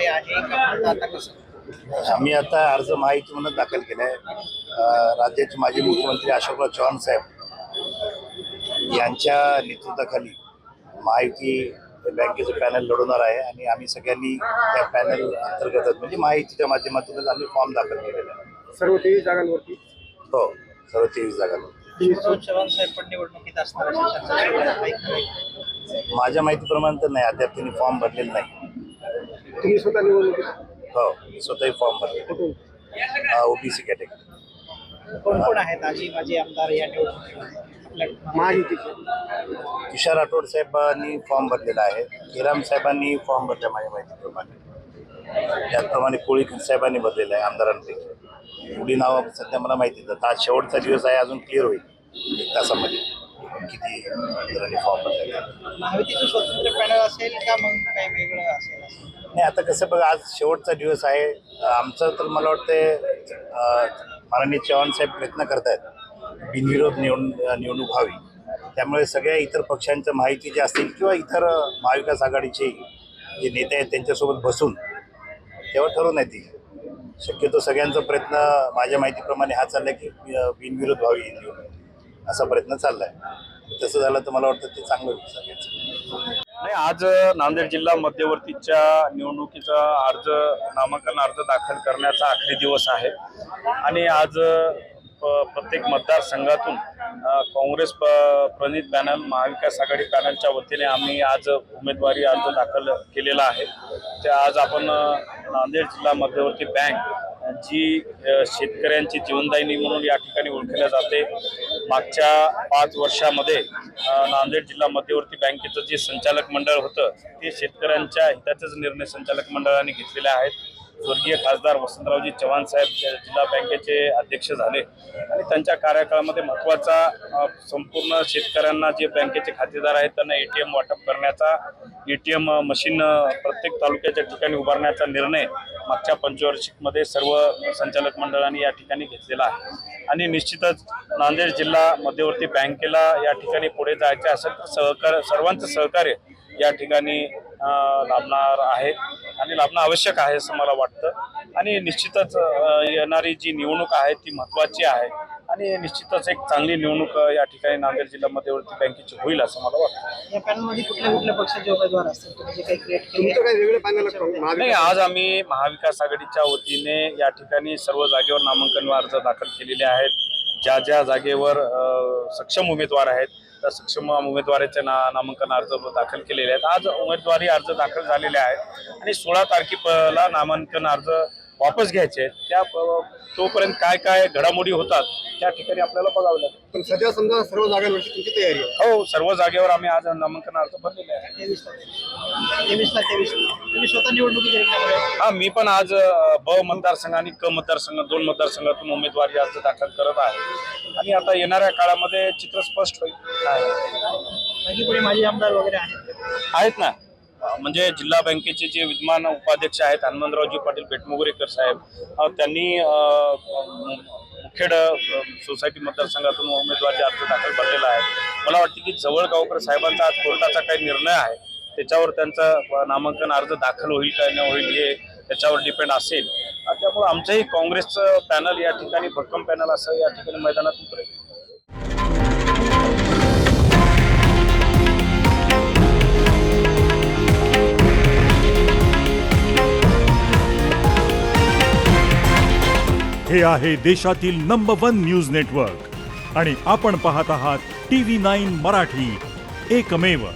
काही आहे का आता कसं? आम्ही आता अर्ज माहिती म्हणून दाखल केला आहे. राज्याचे माजी मुख्यमंत्री अशोकराव चव्हाण साहेब यांच्या नेतृत्वाखाली महायुती बँकेचं पॅनल लढवणार आहे आणि आम्ही सगळ्यांनी त्या पॅनल अंतर्गत म्हणजे माहितीच्या माध्यमातूनच आम्ही फॉर्म दाखल केलेला आहे. सर्व 23 जागांवरती हो, सर्व 23 जागांवर. चव्हाण साहेब पण निवडणुकीत असणार अशी चर्चा सुरू आहे. माझ्या माहितीप्रमाणे तर नाही, अद्याप त्यांनी फॉर्म भरलेला नाही. तुम्ही स्वतः निवडणुकीत हो, मी स्वतःही फॉर्म भरले. कुठून? OBC category. कोण कोण आहेत आजी माजी आमदार या निवडणुकीमध्ये आपल्या महायुतीचे तुषार राठोड साहेबांनी फॉर्म भरलेला आहे. केराम साहेबांनी फॉर्म भरला माझ्या माहितीप्रमाणे. त्याचप्रमाणे कोळी साहेबांनी भरलेला आहे आमदारांपैकी. पुढी नावं सध्या मला माहिती नाही. आज शेवटचा दिवस आहे, अजून क्लिअर होईल 1 तासामध्ये किती आमदारांनी फॉर्म भरलेला. महायुतीचं स्वतंत्र पॅनल असेल का मग काही वेगळं असेल? नाही, आता कसं बघा, आज शेवटचा दिवस आहे. आमचं तर मला वाटतं माननीय चव्हाण साहेब प्रयत्न करतायत बिनविरोध निवडणूक व्हावी. त्यामुळे सगळ्या इतर पक्षांच्या माहिती जे असतील किंवा इतर महाविकास आघाडीचे जे नेते आहेत त्यांच्यासोबत बसून तेव्हा ठरवण्यात येईल. शक्यतो सगळ्यांचा प्रयत्न माझ्या माहितीप्रमाणे हा चालला की बिनविरोध व्हावी निवडणूक, असा प्रयत्न चालला आहे. तसं झालं तर मला वाटतं ते चांगलं होईल सगळ्यांचं. नाही, आज नांदेड जिल्हा मध्यवर्तीच्या निवडणुकीचा नामांकन अर्ज दाखल करण्याचा आखरी दिवस आहे आणि आज प्रत्येक मतदारसंघातून काँग्रेस प्रणित पॅनल, महाविकास आघाडी पॅनलच्या वतीने आम्ही आज उमेदवारी अर्ज दाखल केलेला आहे. ते आज आपण नांदेड जिल्हा मध्यवर्ती बँक जी शेतकऱ्यांची जीवनदायिनी म्हणून या ठिकाणी ओळखल्या जाते. मागच्या 5 वर्षामध्ये नांदेड जिल्हा मध्यवर्ती बँकेचं जे संचालक मंडळ होतं ते शेतकऱ्यांच्या हिताचेच निर्णय संचालक मंडळाने घेतलेले आहेत. स्वर्गीय खासदार वसंतरावजी चव्हाण साहेब जिल्हा बँकेचे अध्यक्ष झाले आणि त्यांच्या कार्यकाळामध्ये महत्त्वाचा संपूर्ण शेतकऱ्यांना जे बँकेचे खातेदार आहेत त्यांना ATM वाटप करण्याचा, ATM मशीन प्रत्येक तालुक्याच्या ठिकाणी उभारण्याचा निर्णय मागच्या पंचवार्षिकमध्ये सर्व संचालक मंडळांनी या ठिकाणी घेतलेला आहे. आणि निश्चितच नांदेड जिल्हा मध्यवर्ती बँकेला या ठिकाणी पुढे जायचे असेल तर सर्वांचं सहकार्य या ठिकाणी लाभणार आहे आणि लाभणं आवश्यक आहे असं मला वाटतं. आणि निश्चितच येणारी जी निवडणूक आहे ती महत्त्वाची आहे आणि निश्चितच एक चांगली निवडणूक या ठिकाणी नांदेड जिल्हा मध्यवर्ती बँकेची होईल असं मला वाटतं. या पॅनलमध्ये कुठल्या कुठल्या पक्षाचे उमेदवार असतील? तुम्ही जे काही क्रिएट केले तुमचं काही वेगळं पॅनल नाही, आज आम्ही महाविकास आघाडीच्या वतीने या ठिकाणी सर्व जागेवर नामांकन अर्ज दाखल केलेले आहेत. ज्या ज्या जागेवर सक्षम उमेदवार आहेत त्या सक्षम उमेदवाराचे नामांकन अर्ज दाखल केलेले आहेत. आज उमेदवारी अर्ज दाखल झालेले आहेत आणि 16 तारखेला नामांकन अर्ज वापस घ्यायचे आहेत. त्या तोपर्यंत काय काय घडामोडी होतात त्या ठिकाणी आपल्याला बघावं लागेल. पण सध्या समजा सर्व जागांवरची तुमची तयारी आहे? हो, सर्व जागेवर आम्ही आज नामांकन अर्ज भरलेले आहे. 23ला तुम्ही स्वतः निवडणुकीच्या रिंगणामध्ये आहे. हा, मी पण आज ब मतदारसंघ आणि क मतदारसंघ 2 मतदारसंघातून उमेदवारी अर्ज दाखल करत आहे आणि आता येणाऱ्या काळामध्ये चित्र स्पष्ट होईल. बाकी कोणी माजी आमदार वगैरे आहेत ना, म्हणजे जिल्हा बँकेचे जे विद्यमान उपाध्यक्ष आहेत हनुमंतरावजी पाटील बेटमोगरेकर साहेब, त्यांनी मुखेड सोसायटी मतदारसंघातून उमेदवारी अर्ज दाखल भरलेला आहे. मला वाटतं की जवळगावकर साहेबांचा आज कोर्टाचा काही निर्णय आहे त्याच्यावर त्यांचा नामांकन अर्ज दाखल होईल का न होईल हे त्याच्यावर डिपेंड असेल. त्यामुळे आमचंही काँग्रेसचं पॅनल या ठिकाणी भक्कम पॅनल असं या ठिकाणी मैदानात उतरेल. हे आहे देशातील नंबर 1 न्यूज नेटवर्क आणि आपण पाहत आहात TV9 मराठी, एकमेव.